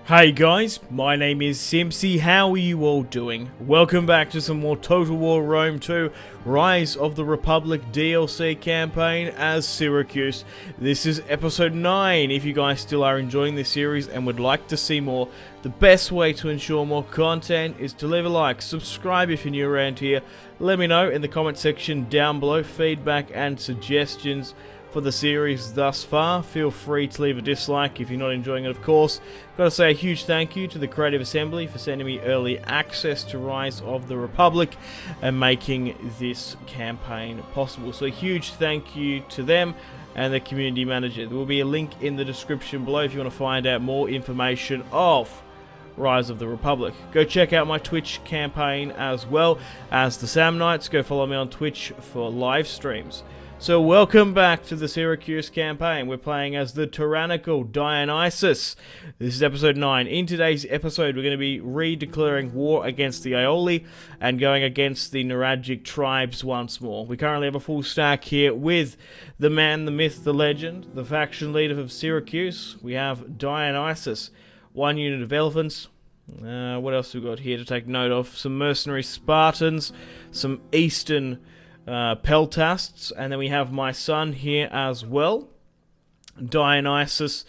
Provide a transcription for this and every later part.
Hey guys, my name is Simpzy. How are you all doing? Welcome back to some more Total War Rome 2 Rise of the Republic DLC campaign as Syracuse. This is episode 9. If you guys still are enjoying this series and would like to see more, the best way to ensure more content is to leave a like, subscribe if you're new around here, let me know in the comment section down below feedback and suggestions for the series thus far. Feel free to leave a dislike if you're not enjoying it, of course. Gotta say a huge thank you to the Creative Assembly for sending me early access to Rise of the Republic and making this campaign possible. So a huge thank you to them and the community manager. There will be a link in the description below if you want to find out more information of Rise of the Republic. Go check out my Twitch campaign as well as the Sam Knights. Go follow me on Twitch for live streams. So welcome back to the Syracuse campaign. We're playing as the tyrannical Dionysus. This is episode 9. In today's episode, we're going to be redeclaring war against the Aeoli and going against the Nuragic tribes once more. We currently have a full stack here with the man, the myth, the legend, the faction leader of Syracuse. We have Dionysus, 1 unit of elephants. What else have we got here to take note of? Some mercenary Spartans, some eastern Peltasts, and then we have my son here as well, Dionysus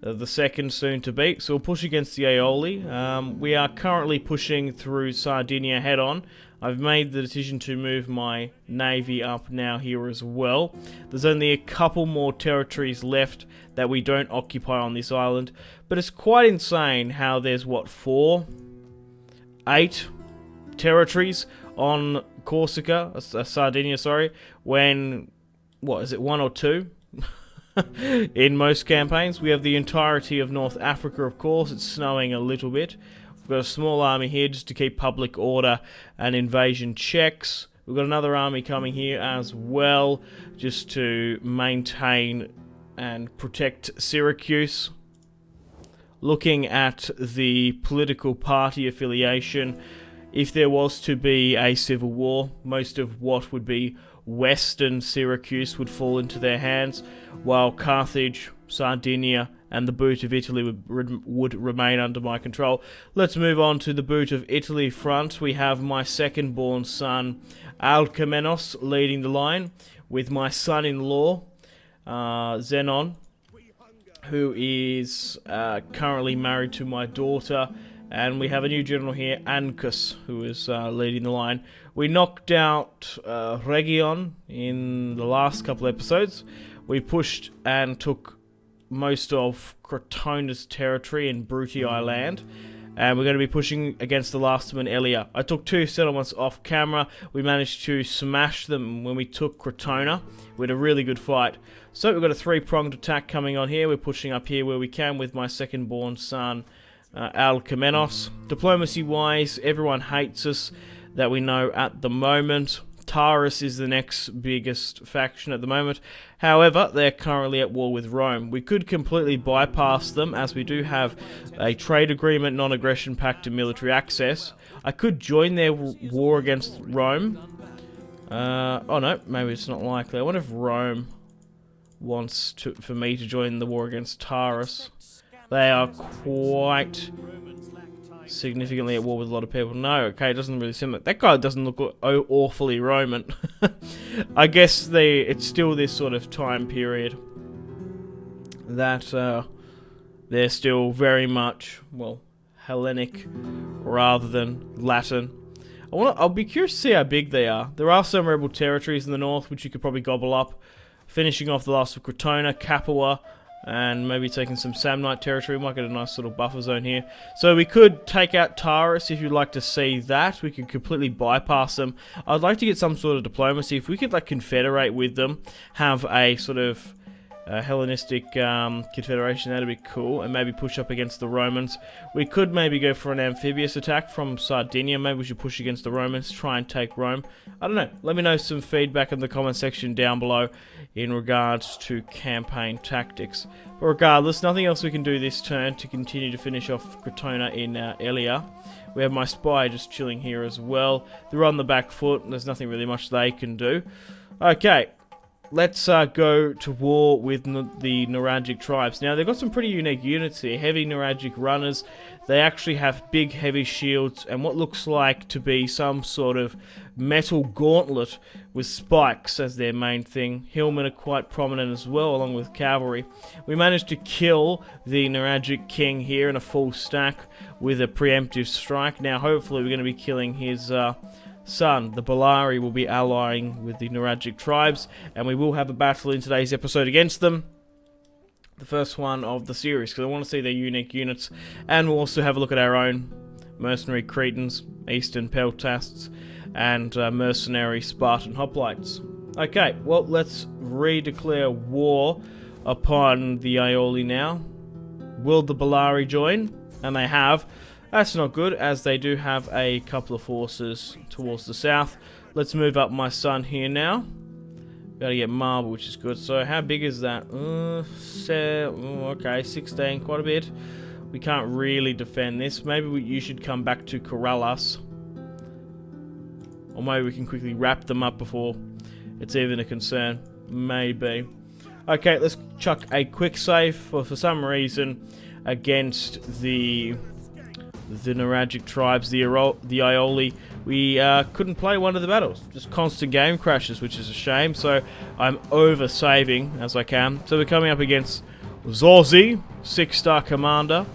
the second, soon to be. So we'll push against the Aeoli. We are currently pushing through Sardinia head on. I've made the decision to move my navy up now here as well. There's only a couple more territories left that we don't occupy on this island, but it's quite insane how there's what, 8 territories on Corsica, Sardinia, sorry, when, what is it, 1 or 2? In most campaigns. We have the entirety of North Africa, of course. It's snowing a little bit. We've got a small army here just to keep public order and invasion checks. We've got another army coming here as well, just to maintain and protect Syracuse. Looking at the political party affiliation, if there was to be a civil war, most of what would be western Syracuse would fall into their hands, while Carthage, Sardinia, and the boot of Italy would remain under my control. Let's move on to the boot of Italy front. We have my second-born son, Alcmenos, leading the line, with my son-in-law, Zenon, who is currently married to my daughter. And we have a new general here, Ancus, who is leading the line. We knocked out Region in the last couple episodes. We pushed and took most of Cratona's territory in Brutii land. And we're going to be pushing against the last one, Elia. I took 2 settlements off camera. We managed to smash them when we took Crotona. We had a really good fight. So we've got a 3-pronged attack coming on here. We're pushing up here where we can with my second-born son, Alcmenos. Diplomacy-wise, everyone hates us that we know at the moment. Taurus is the next biggest faction at the moment. However, they're currently at war with Rome. We could completely bypass them, as we do have a trade agreement, non-aggression pact, and military access. I could join their war against Rome. Oh no, maybe it's not likely. I wonder if Rome wants for me to join the war against Taurus. They are quite significantly at war with a lot of people. No, okay, it doesn't really seem like that guy doesn't look awfully Roman. I guess it's still this sort of time period that they're still very much, well, Hellenic rather than Latin. I'll be curious to see how big they are. There are some rebel territories in the north which you could probably gobble up, finishing off the last of Crotona, Capua, and maybe taking some Samnite territory. We might get a nice little buffer zone here. So we could take out Taurus if you'd like to see that. We could completely bypass them. I'd like to get some sort of diplomacy. If we could like confederate with them, have a sort of Hellenistic confederation, that'd be cool. And maybe push up against the Romans. We could maybe go for an amphibious attack from Sardinia. Maybe we should push against the Romans, try and take Rome. I don't know. Let me know some feedback in the comment section down below in regards to campaign tactics. But regardless, nothing else we can do this turn to continue to finish off Crotona in Elia. We have my spy just chilling here as well. They're on the back foot. There's nothing really much they can do. Okay. let's go to war with the Nuragic tribes. Now, they've got some pretty unique units here. Heavy Nuragic runners. They actually have big, heavy shields and what looks like to be some sort of metal gauntlet with spikes as their main thing. Hillmen are quite prominent as well, along with cavalry. We managed to kill the Nuragic king here in a full stack with a preemptive strike. Now, hopefully, we're going to be killing his son. The Balari will be allying with the Nuragic tribes, and we will have a battle in today's episode against them. The first one of the series, because I want to see their unique units, and we'll also have a look at our own mercenary Cretans, Eastern Peltasts, and mercenary Spartan Hoplites. Okay, well, let's redeclare war upon the Aioli now. Will the Balari join? And they have. That's not good, as they do have a couple of forces towards the south. Let's move up my son here now. Gotta get marble, which is good. So how big is that? Okay, 16, quite a bit. We can't really defend this. Maybe you should come back to corral us. Or maybe we can quickly wrap them up before it's even a concern. Maybe. Okay, let's chuck a quick save for some reason against the Nuragic tribes, the Aioli. We couldn't play one of the battles. Just constant game crashes, which is a shame. So I'm over-saving as I can. So we're coming up against Zorzi, 6-star commander,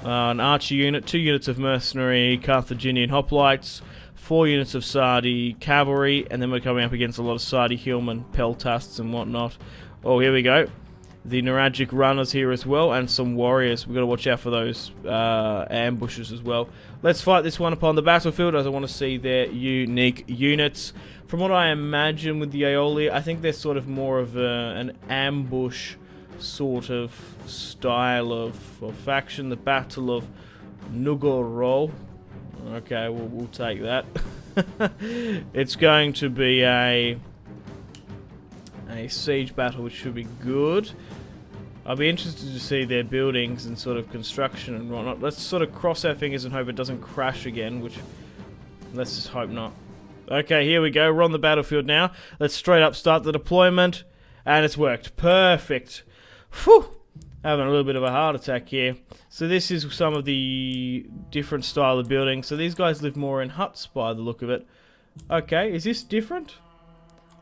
an archer unit, 2 units of mercenary Carthaginian hoplites, 4 units of Sardi cavalry, and then we're coming up against a lot of Sardi hillmen, peltasts and whatnot. Oh, here we go. The Nuragic runners here as well, and some warriors. We've got to watch out for those ambushes as well. Let's fight this one upon the battlefield, as I want to see their unique units. From what I imagine with the Aioli, I think they're sort of more of an ambush sort of style of faction. The Battle of Naeroll. Okay, we'll take that. It's going to be a siege battle, which should be good. I'll be interested to see their buildings and sort of construction and whatnot. Let's sort of cross our fingers and hope it doesn't crash again, which let's just hope not. Okay, here we go. We're on the battlefield now. Let's straight up start the deployment, and it's worked. Perfect. Whew! Having a little bit of a heart attack here. So this is some of the different style of buildings. So these guys live more in huts by the look of it. Okay, is this different?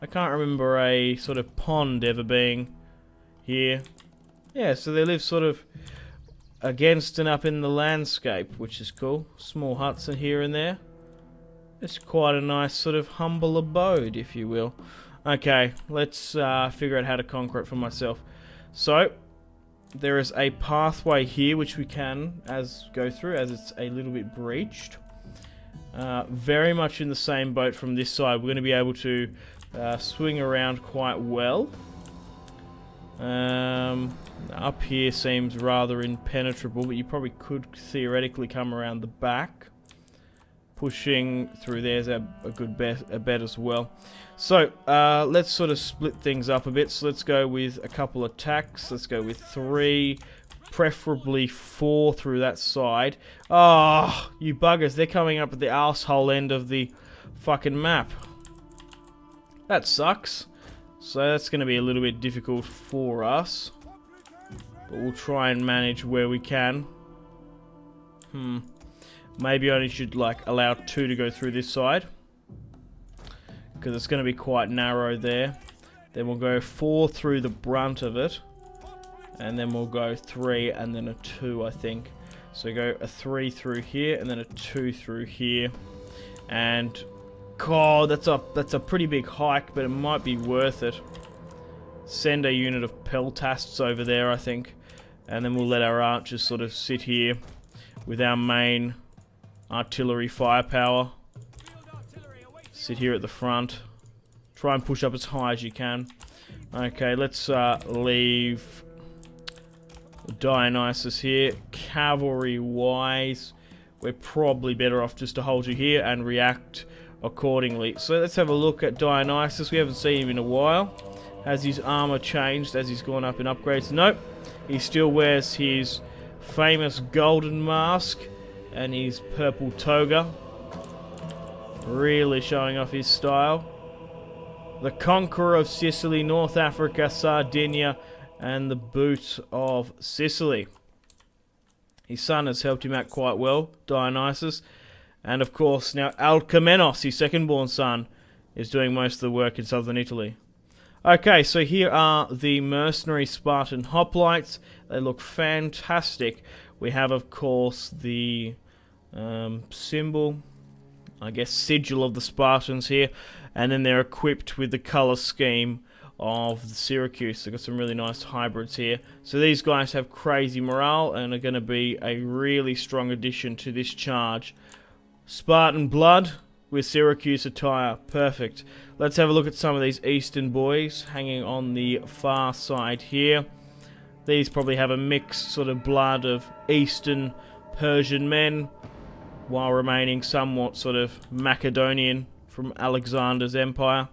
I can't remember a sort of pond ever being here. Yeah, so they live sort of against and up in the landscape, which is cool. Small huts in here and there. It's quite a nice sort of humble abode, if you will. Okay, let's figure out how to conquer it for myself. So, there is a pathway here which we can go through, as it's a little bit breached. Very much in the same boat from this side. We're going to be able to swing around quite well. Up here seems rather impenetrable, but you probably could theoretically come around the back. Pushing through there's a good bet as well. So let's sort of split things up a bit. So let's go with a couple attacks. Let's go with 3, preferably 4 through that side. Oh, you buggers! They're coming up at the arsehole end of the fucking map. That sucks. So that's going to be a little bit difficult for us. But we'll try and manage where we can. Maybe I only should allow 2 to go through this side. Because it's going to be quite narrow there. Then we'll go 4 through the brunt of it. And then we'll go 3 and then a 2, I think. So go a 3 through here and then a 2 through here. And God, that's a pretty big hike, but it might be worth it. Send a unit of peltasts over there, I think. And then we'll let our archers sort of sit here with our main artillery firepower. Sit here at the front. Try and push up as high as you can. Okay, let's leave Dionysus here. Cavalry-wise, we're probably better off just to hold you here and react accordingly. So let's have a look at Dionysus. We haven't seen him in a while. Has his armor changed as he's gone up in upgrades? Nope. He still wears his famous golden mask and his purple toga. Really showing off his style. the conqueror of Sicily, North Africa, Sardinia, and the boot of Sicily. His son has helped him out quite well, Dionysus. And of course, now Alcmenos, his second-born son, is doing most of the work in southern Italy. Okay, so here are the mercenary Spartan hoplites. They look fantastic. We have, of course, the symbol, I guess, sigil of the Spartans here. And then they're equipped with the colour scheme of the Syracuse. They've got some really nice hybrids here. So these guys have crazy morale and are going to be a really strong addition to this charge. Spartan blood with Syracuse attire. Perfect. Let's have a look at some of these Eastern boys hanging on the far side here. These probably have a mixed sort of blood of Eastern Persian men, while remaining somewhat sort of Macedonian from Alexander's empire.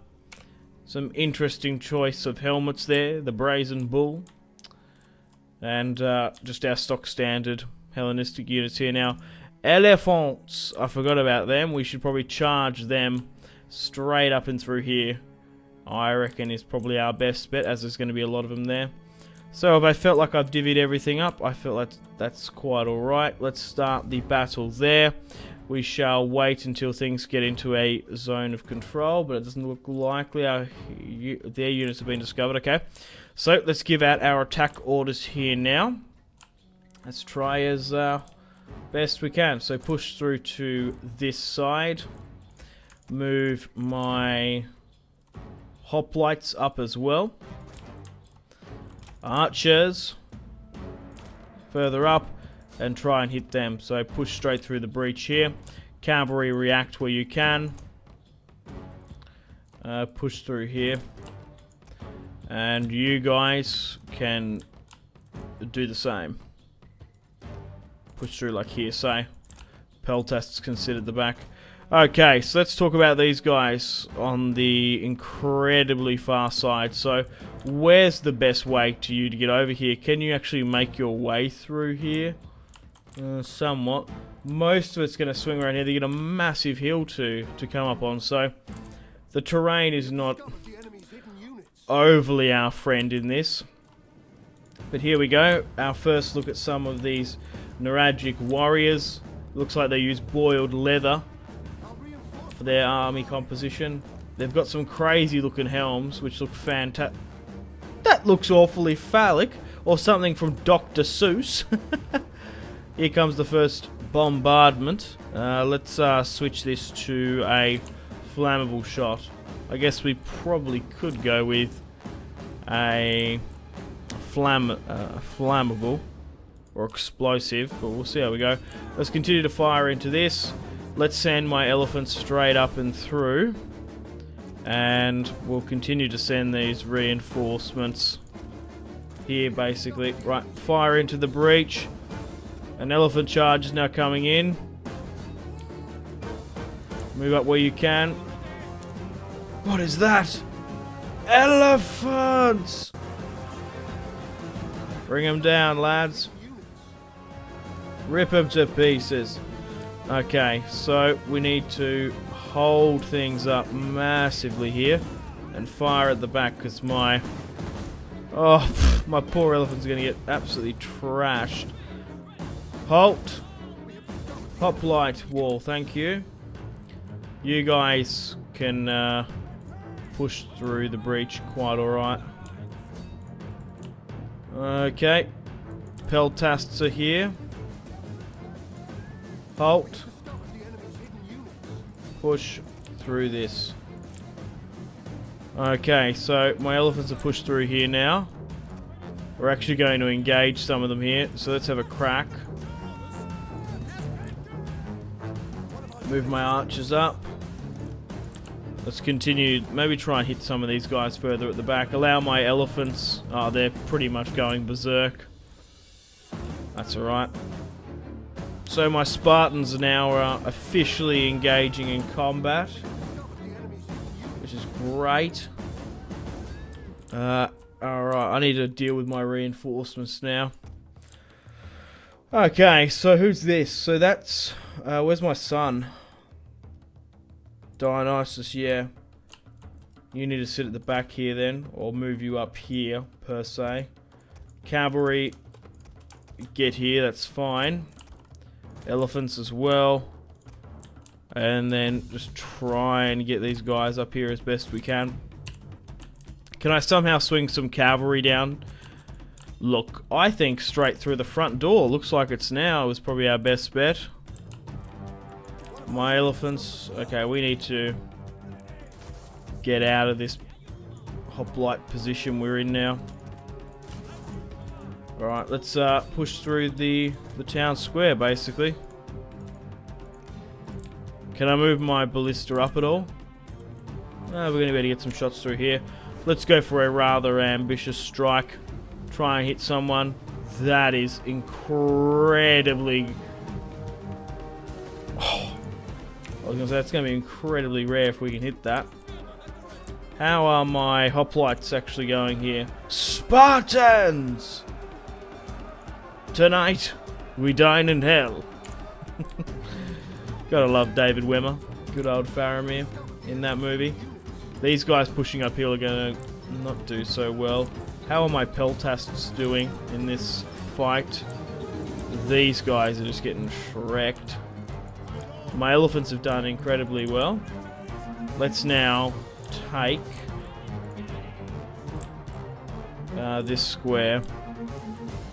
Some interesting choice of helmets there. The Brazen Bull. And just our stock standard Hellenistic units here now. Elephants. I forgot about them. We should probably charge them straight up and through here. I reckon is probably our best bet, as there's going to be a lot of them there. So if I felt like I've divvied everything up, I feel like that's quite alright. Let's start the battle there. We shall wait until things get into a zone of control, but it doesn't look likely their units have been discovered. Okay, so let's give out our attack orders here now. Let's try as best we can. So push through to this side. Move my hoplites up as well. Archers further up and try and hit them. So push straight through the breach here. Cavalry, react where you can. Push through here. And you guys can do the same. Push through like here, say. Peltasts considered the back. Okay, so let's talk about these guys on the incredibly far side. So, where's the best way to you to get over here? Can you actually make your way through here? Somewhat. Most of it's going to swing around here. They get a massive hill to come up on. So, the terrain is not overly our friend in this. But here we go. Our first look at some of these Neragic warriors. Looks like they use boiled leather for their army composition. They've got some crazy looking helms which look fantastic. That looks awfully phallic, or something from Dr. Seuss. Here comes the first bombardment. Let's switch this to a flammable shot. I guess we probably could go with a flammable or explosive, but we'll see how we go. Let's continue to fire into this. Let's send my elephants straight up and through, and we'll continue to send these reinforcements here basically. Right, fire into the breach. An elephant charge is now coming in. Move up where you can. What is that? Elephants! Bring them down, lads. Rip them to pieces. Okay, so we need to hold things up massively here and fire at the back because my poor elephant's going to get absolutely trashed. Halt. Hoplite wall, thank you. You guys can push through the breach quite alright. Okay. Peltasts are here. Halt. Push through this. Okay, so my elephants are pushed through here now. We're actually going to engage some of them here, so let's have a crack. Move my archers up. Let's continue, maybe try and hit some of these guys further at the back. Allow my elephants, they're pretty much going berserk. That's alright. So my Spartans now are officially engaging in combat, which is great. Alright, I need to deal with my reinforcements now. Okay, so who's this? So that's, where's my son? Dionysus, yeah. You need to sit at the back here then, or move you up here, per se. Cavalry, get here, that's fine. Elephants as well. And then just try and get these guys up here as best we can. Can I somehow swing some cavalry down? Look, I think straight through the front door. Looks like it's now is probably our best bet. My elephants. Okay, we need to get out of this hoplite position we're in now. Alright, let's push through the town square, basically. Can I move my ballista up at all? No, we're going to be able to get some shots through here. Let's go for a rather ambitious strike. Try and hit someone. That is incredibly... Oh, I was going to say, that's going to be incredibly rare if we can hit that. How are my hoplites actually going here? Spartans! Tonight, we dine in hell. Gotta love David Wimmer. Good old Faramir in that movie. These guys pushing uphill are gonna not do so well. How are my peltasts doing in this fight? These guys are just getting shreked. My elephants have done incredibly well. Let's now take this square.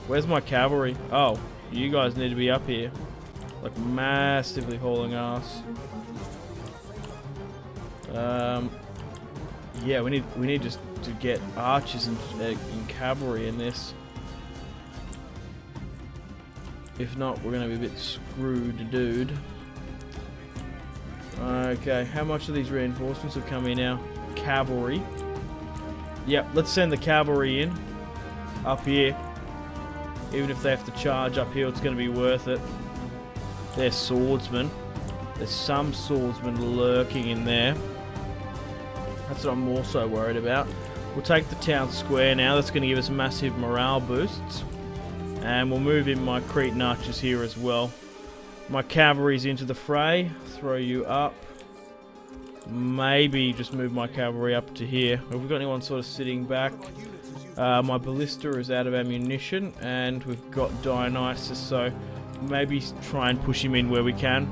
Where's my cavalry? Oh, you guys need to be up here. Like massively hauling ass. Yeah, we need just to get archers and cavalry in this. If not, we're gonna be a bit screwed, dude. Okay, how much of these reinforcements have come in now? Cavalry. Yep, let's send the cavalry in up here. Even if they have to charge up here, it's gonna be worth it. They're swordsmen. There's some swordsmen lurking in there. That's what I'm more so worried about. We'll take the town square now. That's going to give us massive morale boosts. And we'll move in my Cretan archers here as well. My cavalry's into the fray. Throw you up. Maybe just move my cavalry up to here. Have we got anyone sort of sitting back? My ballista is out of ammunition. And we've got Dionysus, so... maybe try and push him in where we can.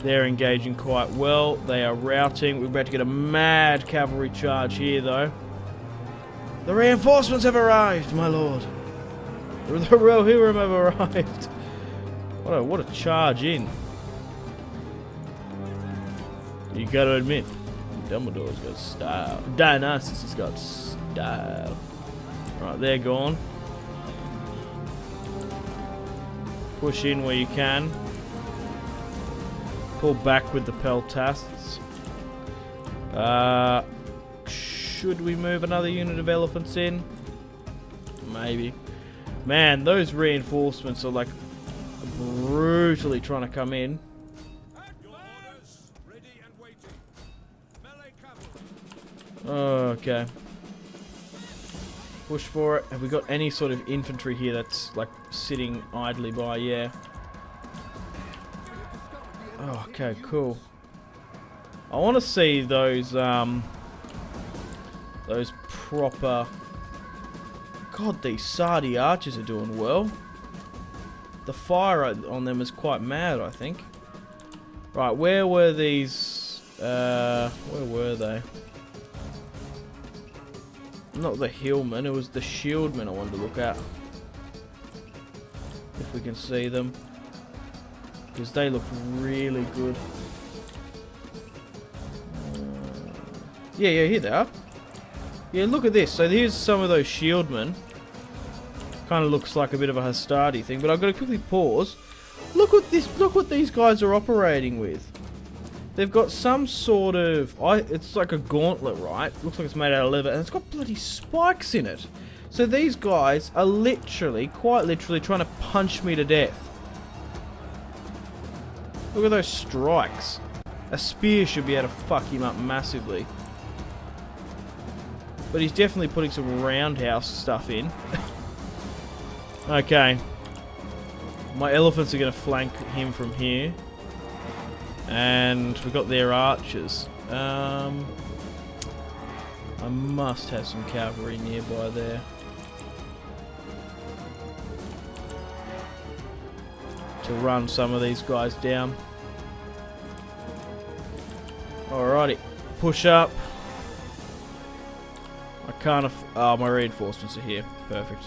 They're engaging quite well. They are routing. We're about to get a mad cavalry charge here, though. The reinforcements have arrived, my lord. The Rohirrim have arrived. What a charge in. You gotta admit, Dumbledore's got style. Dionysus has got style. Right, they're gone. Push in where you can. Pull back with the peltasts. Should we move another unit of elephants in? Maybe. Man, those reinforcements are like brutally trying to come in. Okay. Push for it. Have we got any sort of infantry here that's like sitting idly by? Yeah. Oh, okay, cool. I want to see those proper... God, these Sardi archers are doing well. The fire on them is quite mad, I think. Right, where were these... where were they? Not the hillmen, it was the shieldmen I wanted to look at. If we can see them. Because they look really good. Yeah, here they are. Yeah, look at this. So here's some of those shieldmen. Kind of looks like a bit of a Hastati thing, but I've got to quickly pause. Look at this. Look what these guys are operating with. They've got some sort of... it's like a gauntlet, right? Looks like it's made out of leather, and it's got bloody spikes in it. So these guys are literally, quite literally, trying to punch me to death. Look at those strikes. A spear should be able to fuck him up massively. But he's definitely putting some roundhouse stuff in. Okay. My elephants are going to flank him from here. And we've got their archers. I must have some cavalry nearby there. To run some of these guys down. Alrighty, push up. I can't oh, my reinforcements are here. Perfect.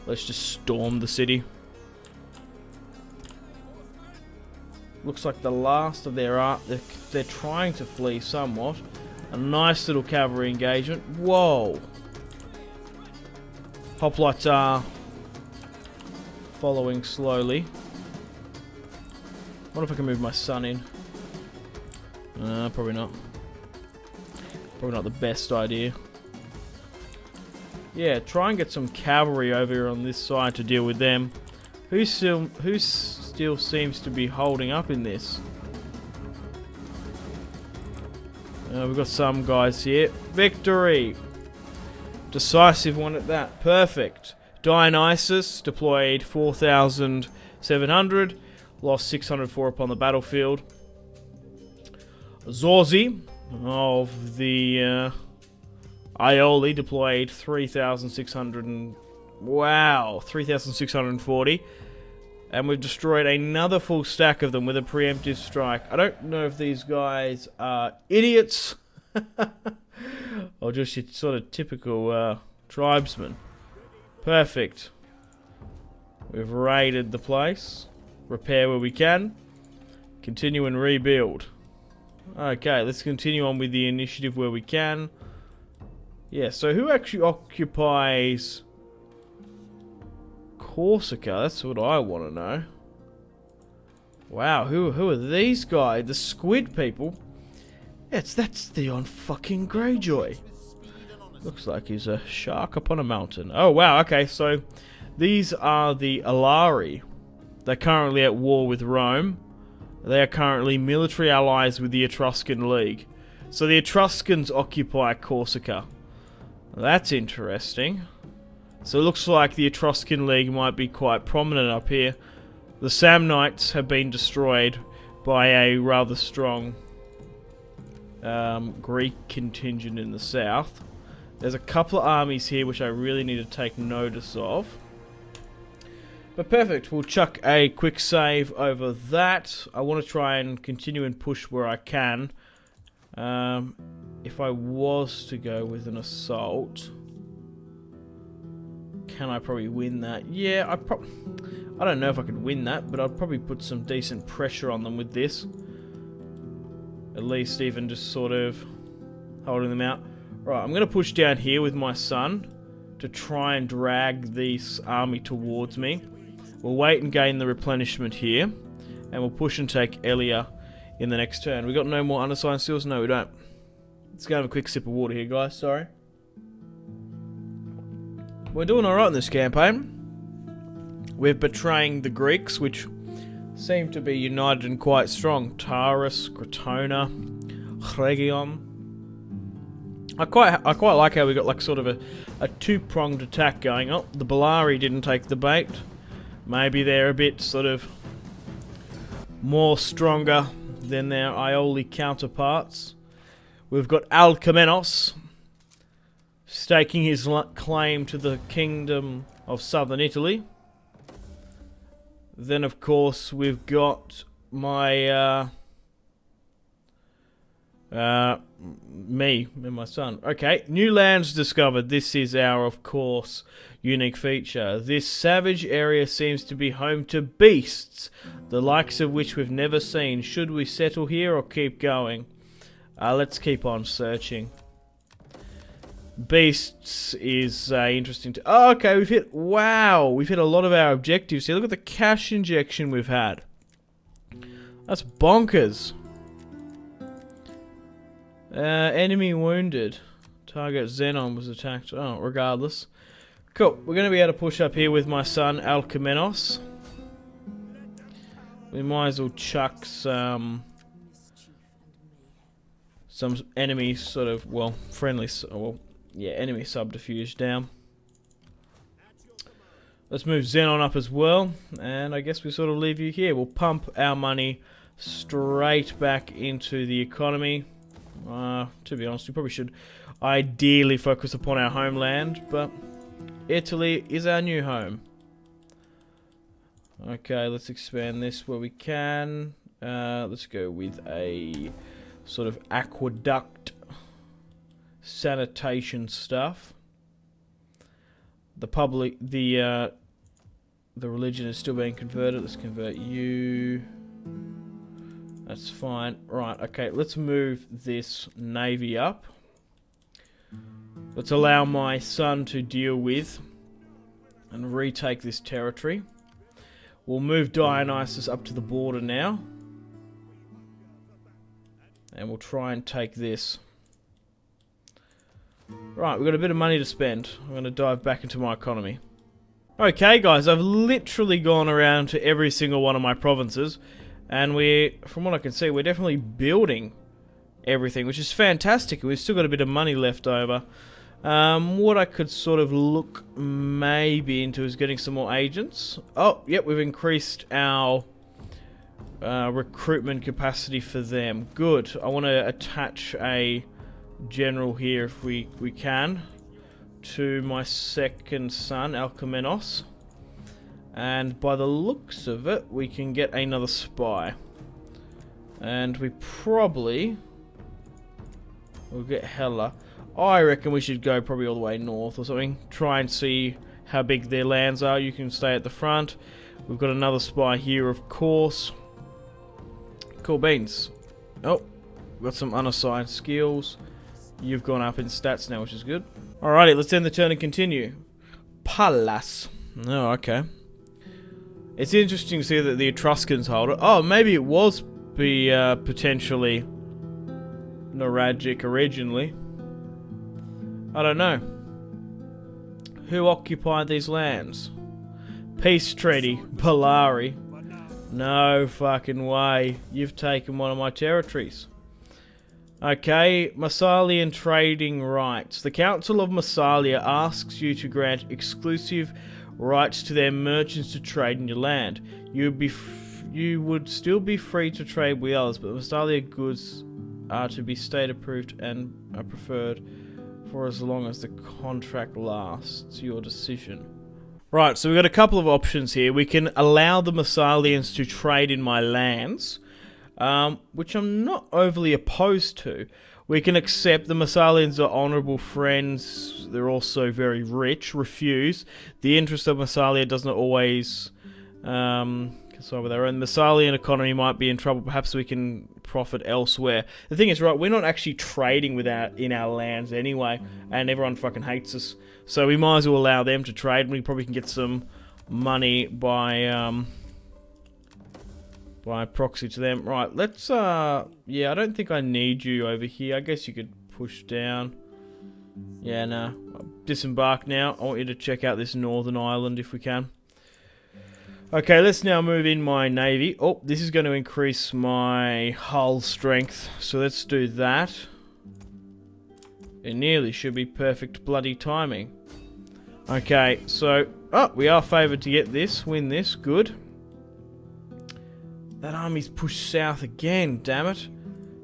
Let's just storm the city. Looks like the last of their art. They're trying to flee somewhat. A nice little cavalry engagement. Whoa. Hoplites are following slowly. What if I can move my son in? Probably not. Probably not the best idea. Yeah, try and get some cavalry over here on this side to deal with them. Who still seems to be holding up in this? We've got some guys here. Victory! Decisive one at that. Perfect. Dionysus deployed 4,700. Lost 604 upon the battlefield. Zorzi of the Aioli deployed 3,600 and... Wow, 3,640. And we've destroyed another full stack of them with a preemptive strike. I don't know if these guys are idiots or just your sort of typical tribesmen. Perfect. We've raided the place. Repair where we can. Continue and rebuild. Okay, let's continue on with the initiative where we can. Yeah, so who actually occupies Corsica? That's what I want to know. Wow, who are these guys? The squid people? Yeah, that's Theon fucking Greyjoy. Looks like he's a shark upon a mountain. Oh wow, okay, so these are the Alari. They're currently at war with Rome. They are currently military allies with the Etruscan League. So the Etruscans occupy Corsica. That's interesting. So it looks like the Etruscan League might be quite prominent up here. The Samnites have been destroyed by a rather strong Greek contingent in the south. There's a couple of armies here which I really need to take notice of. But perfect, we'll chuck a quick save over that. I want to try and continue and push where I can. If I was to go with an assault, can I probably win that? Yeah, I don't know if I could win that, but I'd probably put some decent pressure on them with this. At least even just sort of holding them out. Right, I'm going to push down here with my son to try and drag this army towards me. We'll wait and gain the replenishment here, and we'll push and take Elia in the next turn. We got no more undersigned seals? No, we don't. Let's go have a quick sip of water here, guys. Sorry. We're doing alright in this campaign. We're betraying the Greeks, which seem to be united and quite strong. Taurus, Crotona, Rhegion. I quite like how we got like sort of a two-pronged attack going. Oh, the Bellari didn't take the bait. Maybe they're a bit sort of more stronger than their Aioli counterparts. We've got Alcmenos staking his claim to the kingdom of southern Italy. Then, of course, we've got my me and my son. Okay, new lands discovered. This is our, of course, unique feature. This savage area seems to be home to beasts, the likes of which we've never seen. Should we settle here or keep going? Let's keep on searching. Beasts is interesting to... Oh, okay, we've hit... Wow, we've hit a lot of our objectives here. Look at the cash injection we've had. That's bonkers. Enemy wounded. Target Xenon was attacked. Oh, regardless. Cool. We're going to be able to push up here with my son, Alcmenos. We might as well chuck some enemy sort of, well, friendly, well, yeah, enemy subterfuge down. Let's move Xenon up as well. And I guess we sort of leave you here. We'll pump our money straight back into the economy. To be honest, we probably should ideally focus upon our homeland, but Italy is our new home. Okay, let's expand this where we can. Let's go with a sort of aqueduct sanitation stuff. The religion is still being converted. Let's convert you. That's fine. Right, okay, let's move this navy up. Let's allow my son to deal with and retake this territory. We'll move Dionysus up to the border now. And we'll try and take this. Right, we've got a bit of money to spend. I'm going to dive back into my economy. Okay, guys, I've literally gone around to every single one of my provinces. And from what I can see, we're definitely building everything, which is fantastic. We've still got a bit of money left over. What I could sort of look maybe into is getting some more agents. Oh, yep, we've increased our recruitment capacity for them. Good. I want to attach a general here if we can to my second son, Alcamenos. And by the looks of it, we can get another spy. And we probably will get Hella. I reckon we should go probably all the way north or something. Try and see how big their lands are. You can stay at the front. We've got another spy here, of course. Cool beans. Oh, we've got some unassigned skills. You've gone up in stats now, which is good. Alrighty, let's end the turn and continue. Pallas. Oh, okay. It's interesting to see that the Etruscans hold it. Oh, maybe it was potentially Neragic originally. I don't know. Who occupied these lands? Peace treaty. Polari. No fucking way. You've taken one of my territories. Okay, Massalian trading rights. The Council of Massalia asks you to grant exclusive rights to their merchants to trade in your land. You would still be free to trade with others, but Massalia goods are to be state approved and are preferred for as long as the contract lasts. Your decision. Right, so we've got a couple of options here. We can allow the Massalians to trade in my lands, which I'm not overly opposed to. We can accept the Massalians are honourable friends. They're also very rich. Refuse. The interest of Massalia does not always conside with our own. The Massalian economy might be in trouble. Perhaps we can profit elsewhere. The thing is, right, we're not actually trading in our lands anyway, and everyone fucking hates us. So we might as well allow them to trade, and we probably can get some money by proxy to them. Right, let's, yeah, I don't think I need you over here. I guess you could push down. Yeah, nah. Disembark now. I want you to check out this northern island if we can. Okay, let's now move in my navy. Oh, this is going to increase my hull strength. So let's do that. It nearly should be perfect bloody timing. Okay, so, oh, we are favoured to get this, win this, good. That army's pushed south again, damn it.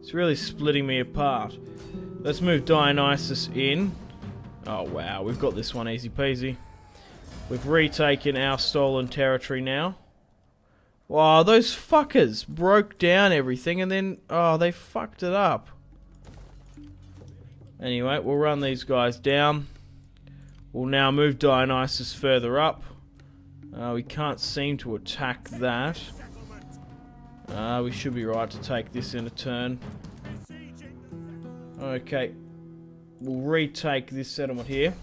It's really splitting me apart. Let's move Dionysus in. Oh wow, we've got this one easy peasy. We've retaken our stolen territory now. Wow, those fuckers broke down everything and then, oh, they fucked it up. Anyway, we'll run these guys down. We'll now move Dionysus further up. We can't seem to attack that. We should be right to take this in a turn. Okay. We'll retake this settlement here.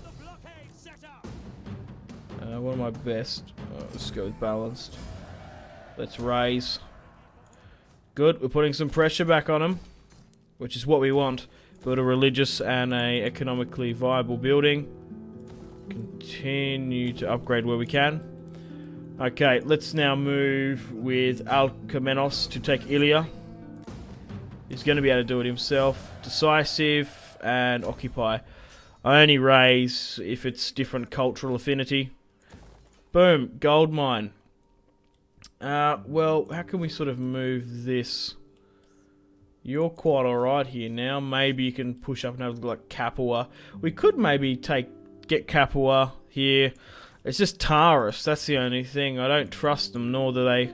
What am I best? Let's go with balanced. Let's raise. Good. We're putting some pressure back on them, which is what we want. Build a religious and a economically viable building. Continue to upgrade where we can. Okay, let's now move with Alcamenos to take Ilia. He's going to be able to do it himself. Decisive and occupy. I only raise if it's different cultural affinity. Boom, gold mine. Well, how can we sort of move this? You're quite alright here now. Maybe you can push up and have a look like Capua. We could maybe get Capua here. It's just Taurus, that's the only thing. I don't trust them, nor do they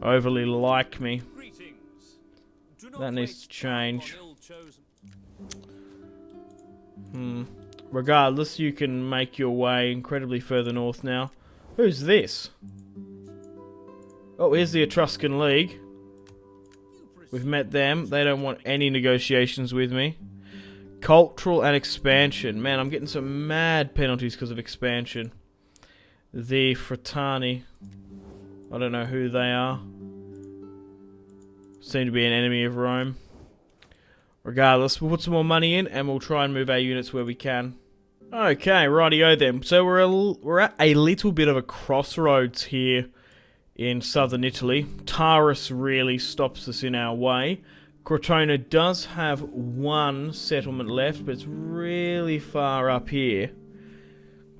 overly like me. That needs to change. Regardless, you can make your way incredibly further north now. Who's this? Oh, here's the Etruscan League. We've met them. They don't want any negotiations with me. Cultural and expansion. Man, I'm getting some mad penalties because of expansion. The Fratani. I don't know who they are. Seem to be an enemy of Rome. Regardless, we'll put some more money in and we'll try and move our units where we can. Okay, rightio then. So we're at a little bit of a crossroads here in southern Italy. Taurus really stops us in our way. Crotona does have one settlement left, but it's really far up here.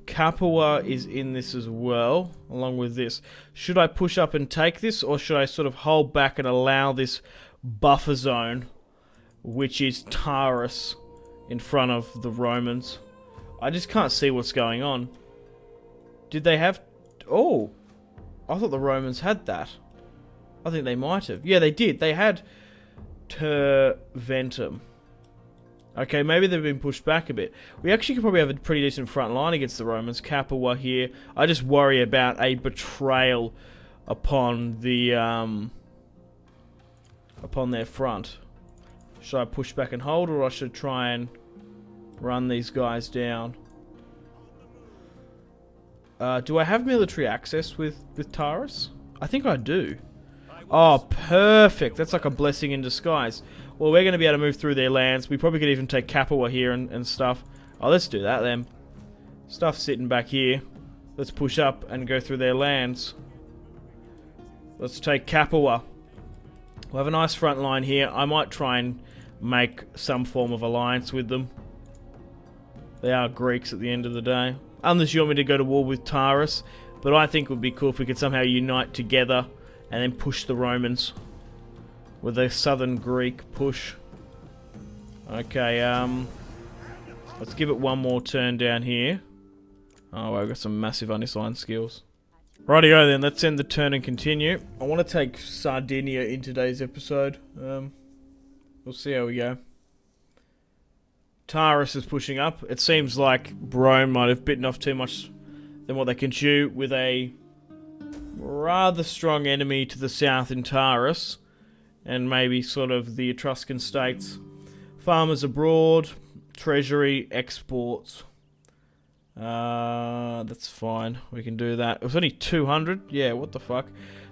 Capua is in this as well, along with this. Should I push up and take this, or should I sort of hold back and allow this buffer zone, which is Taurus, in front of the Romans? I just can't see what's going on. Did they have... Oh! I thought the Romans had that. I think they might have. Yeah, they did. They had Terventum. Okay, maybe they've been pushed back a bit. We actually could probably have a pretty decent front line against the Romans. Capua here. I just worry about a betrayal upon the upon their front. Should I push back and hold, or I should try and run these guys down? Do I have military access with Taurus? I think I do. Oh, perfect. That's like a blessing in disguise. Well, we're going to be able to move through their lands. We probably could even take Capua here and stuff. Oh, let's do that then. Stuff's sitting back here. Let's push up and go through their lands. Let's take Capua. We'll have a nice front line here. I might try and make some form of alliance with them. They are Greeks at the end of the day. Unless you want me to go to war with Taurus. But I think it would be cool if we could somehow unite together and then push the Romans with a southern Greek push. Okay, let's give it one more turn down here. Oh, I've got some massive unassigned skills. Rightio then, let's end the turn and continue. I want to take Sardinia in today's episode. We'll see how we go. Taurus is pushing up. It seems like Rome might have bitten off too much than what they can chew, with a rather strong enemy to the south in Taurus, and maybe sort of the Etruscan states. Farmers abroad, treasury, exports. That's fine. We can do that. It was only 200? Yeah, what the fuck?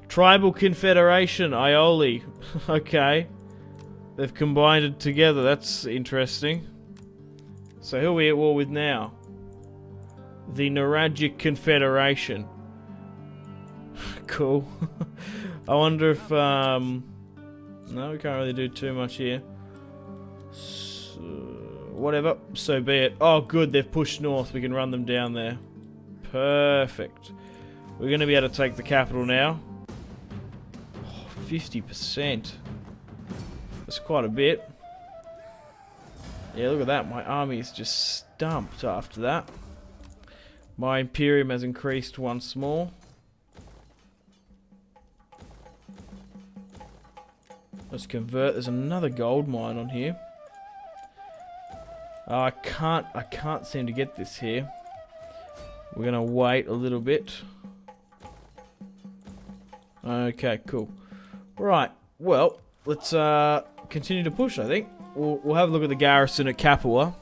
Tribal Confederation, Aioli. Okay. They've combined it together. That's interesting. So who are we at war with now? The Nuragic Confederation. Cool. I wonder if... No, we can't really do too much here. So, whatever. So be it. Oh, good. They've pushed north. We can run them down there. Perfect. We're going to be able to take the capital now. Oh, 50%. That's quite a bit. Yeah, look at that. My army is just stumped after that. My Imperium has increased once more. Let's convert. There's another gold mine on here. I can't seem to get this here. We're gonna wait a little bit. Okay, cool. Right. Well, let's continue to push. I think we'll have a look at the garrison at Capua.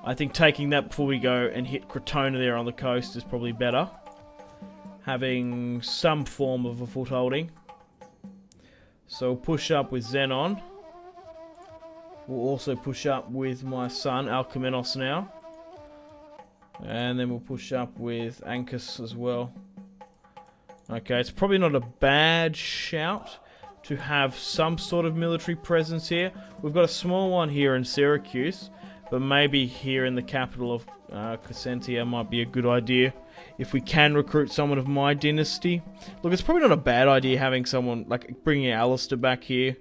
I think taking that before we go and hit Crotona there on the coast is probably better. Having some form of a footholding. So we'll push up with Xenon. We'll also push up with my son, Alcamenos now. And then we'll push up with Ancus as well. Okay, it's probably not a bad shout to have some sort of military presence here. We've got a small one here in Syracuse, but maybe here in the capital of Crescentia might be a good idea. If we can recruit someone of my dynasty. Look, it's probably not a bad idea having someone, like bringing Alistair back here.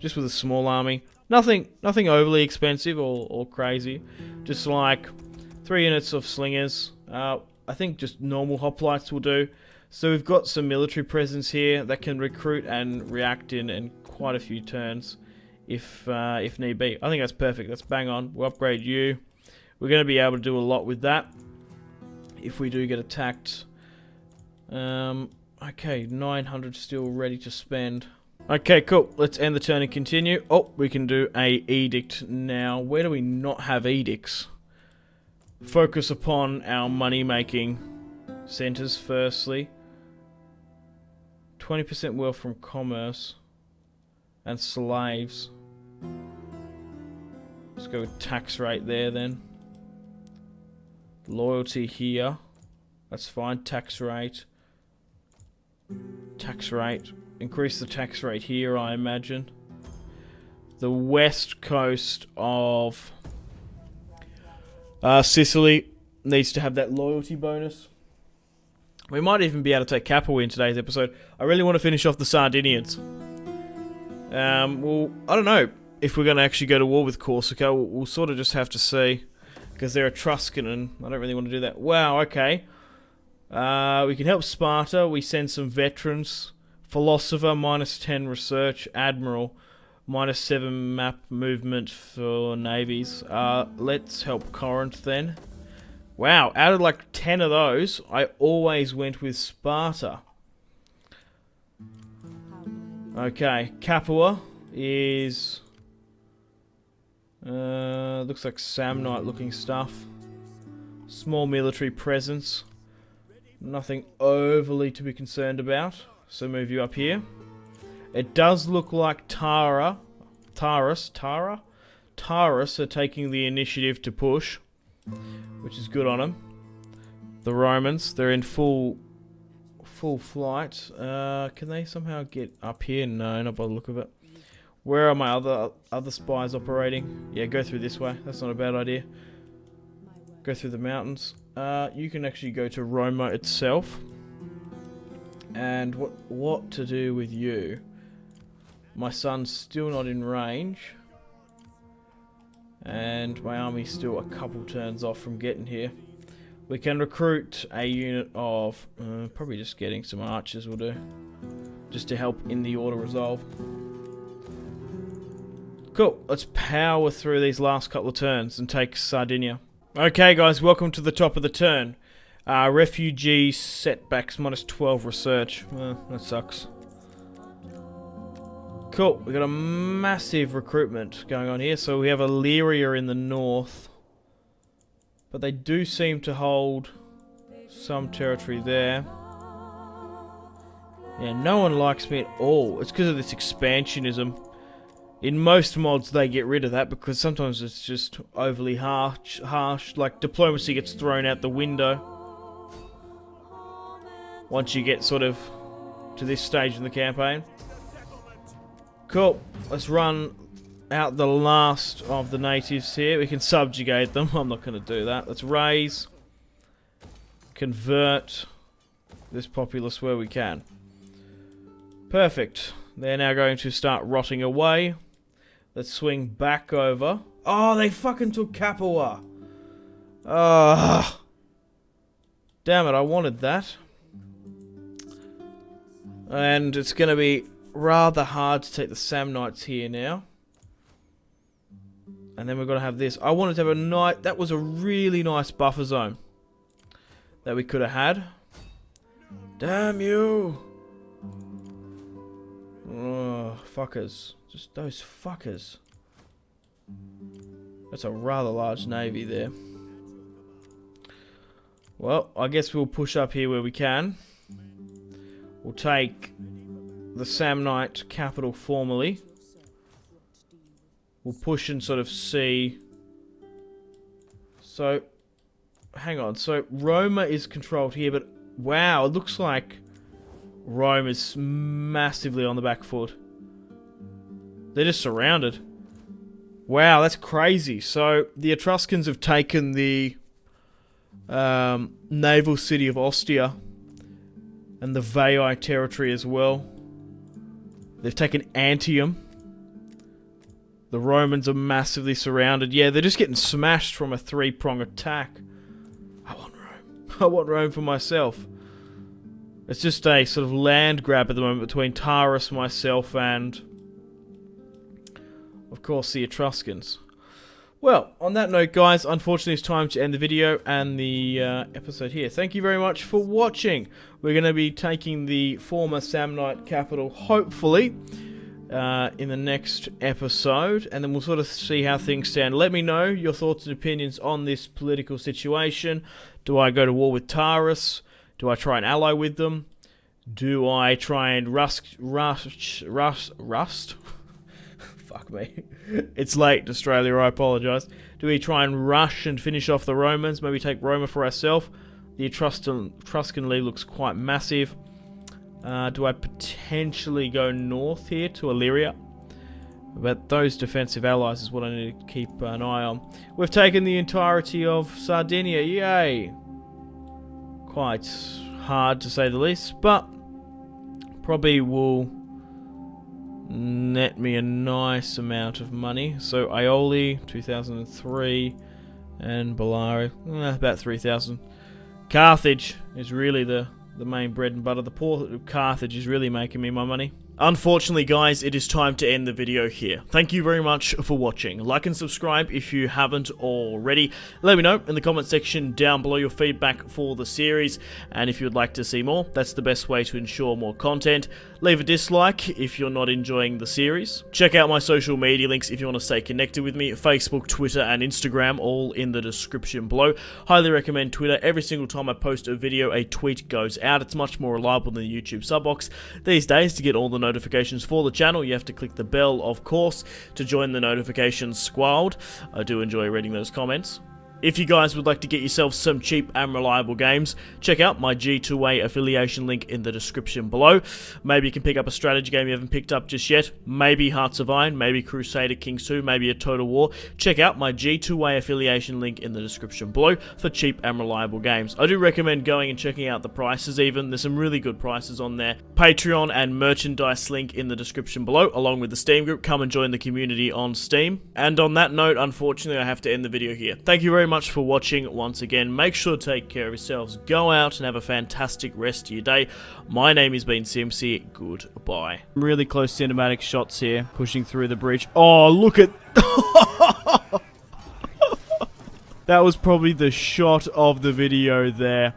just with a small army. Nothing overly expensive or crazy. Just like 3 units of slingers. I think just normal hoplites will do. So we've got some military presence here that can recruit and react in quite a few turns, if need be. I think that's perfect. That's bang on. We'll upgrade you. We're going to be able to do a lot with that if we do get attacked. Okay, 900 still ready to spend. Okay, cool. Let's end the turn and continue. Oh, we can do a edict now. Where do we not have edicts? Focus upon our money-making centers firstly. 20% wealth from commerce and slaves. Let's go with tax rate there then. Loyalty here. That's fine. Tax rate. Tax rate. Increase the tax rate here, I imagine. The west coast of Sicily needs to have that loyalty bonus. We might even be able to take Capua in today's episode. I really want to finish off the Sardinians. Well, I don't know if we're going to actually go to war with Corsica. We'll sort of just have to see. Because they're Etruscan and I don't really want to do that. Wow, okay. We can help Sparta. We send some veterans. Philosopher, -10 research. Admiral, -7 map movement for navies. Let's help Corinth then. Wow, out of like 10 of those, I always went with Sparta. Okay, Capua is... looks like Samnite looking stuff. Small military presence. Nothing overly to be concerned about. So move you up here. It does look like Taurus are taking the initiative to push, which is good on them. The Romans, they're in full flight. Can they somehow get up here? No, not by the look of it. Where are my other spies operating? Yeah, go through this way. That's not a bad idea. Go through the mountains. You can actually go to Roma itself. And what to do with you? My son's still not in range. And my army's still a couple turns off from getting here. We can recruit a unit of... probably just getting some archers will do. Just to help in the auto resolve. Cool, let's power through these last couple of turns and take Sardinia. Okay guys, welcome to the top of the turn. Refugee setbacks, -12 research. That sucks. Cool, we got a massive recruitment going on here. So we have Illyria in the north. But they do seem to hold some territory there. Yeah, no one likes me at all. It's because of this expansionism. In most mods, they get rid of that because sometimes it's just overly harsh. Like, diplomacy gets thrown out the window once you get sort of to this stage in the campaign. Cool. Let's run out the last of the natives here. We can subjugate them. I'm not going to do that. Let's raise. Convert this populace where we can. Perfect. They're now going to start rotting away. Let's swing back over. Oh, they fucking took Capua. Damn it, I wanted that. And it's going to be rather hard to take the Samnites here now. And then we've got to have this. I wanted to have a night. That was a really nice buffer zone that we could have had. Damn you. Oh, fuckers. Just those fuckers. That's a rather large navy there. Well, I guess we'll push up here where we can. We'll take the Samnite capital formally. We'll push and sort of see. So, hang on. So, Roma is controlled here, but wow, it looks like Rome is massively on the back foot. They're just surrounded. Wow, that's crazy. So, the Etruscans have taken the naval city of Ostia and the Veii territory as well. They've taken Antium. The Romans are massively surrounded. Yeah, they're just getting smashed from a three-prong attack. I want Rome. I want Rome for myself. It's just a sort of land grab at the moment between Taurus, myself, and, of course, the Etruscans. Well, on that note, guys, unfortunately it's time to end the video and the episode here. Thank you very much for watching. We're going to be taking the former Samnite capital, hopefully, in the next episode, and then we'll sort of see how things stand. Let me know your thoughts and opinions on this political situation. Do I go to war with Taurus? Do I try and ally with them? Do I try and rust? Fuck me. It's late, Australia, I apologise. Do we try and rush and finish off the Romans? Maybe take Roma for ourselves? The Etruscan League looks quite massive. Do I potentially go north here to Illyria? But those defensive allies is what I need to keep an eye on. We've taken the entirety of Sardinia, yay! Quite hard to say the least, but probably will net me a nice amount of money. So Aioli, 2003, and Bellari, about 3,000. Carthage is really the main bread and butter. The port of Carthage is really making me my money. Unfortunately, guys, it is time to end the video here. Thank you very much for watching. Like and subscribe if you haven't already. Let me know in the comment section down below your feedback for the series, and if you would like to see more, that's the best way to ensure more content. Leave a dislike if you're not enjoying the series. Check out my social media links if you want to stay connected with me. Facebook, Twitter, and Instagram, all in the description below. Highly recommend Twitter. Every single time I post a video, a tweet goes out. It's much more reliable than the YouTube sub box. These days, to get all the notifications for the channel, you have to click the bell, of course, to join the notifications squad. I do enjoy reading those comments. If you guys would like to get yourself some cheap and reliable games, check out my G2A affiliation link in the description below. Maybe you can pick up a strategy game you haven't picked up just yet. Maybe Hearts of Iron, maybe Crusader Kings 2, maybe a Total War. Check out my G2A affiliation link in the description below for cheap and reliable games. I do recommend going and checking out the prices even. There's some really good prices on there. Patreon and merchandise link in the description below, along with the Steam group. Come and join the community on Steam. And on that note, unfortunately, I have to end the video here. Thank you very much for watching once again. Make sure to take care of yourselves. Go out and have a fantastic rest of your day. My name has been Simpzy. Goodbye. Really close cinematic shots here, pushing through the bridge. Oh, look at... That was probably the shot of the video there.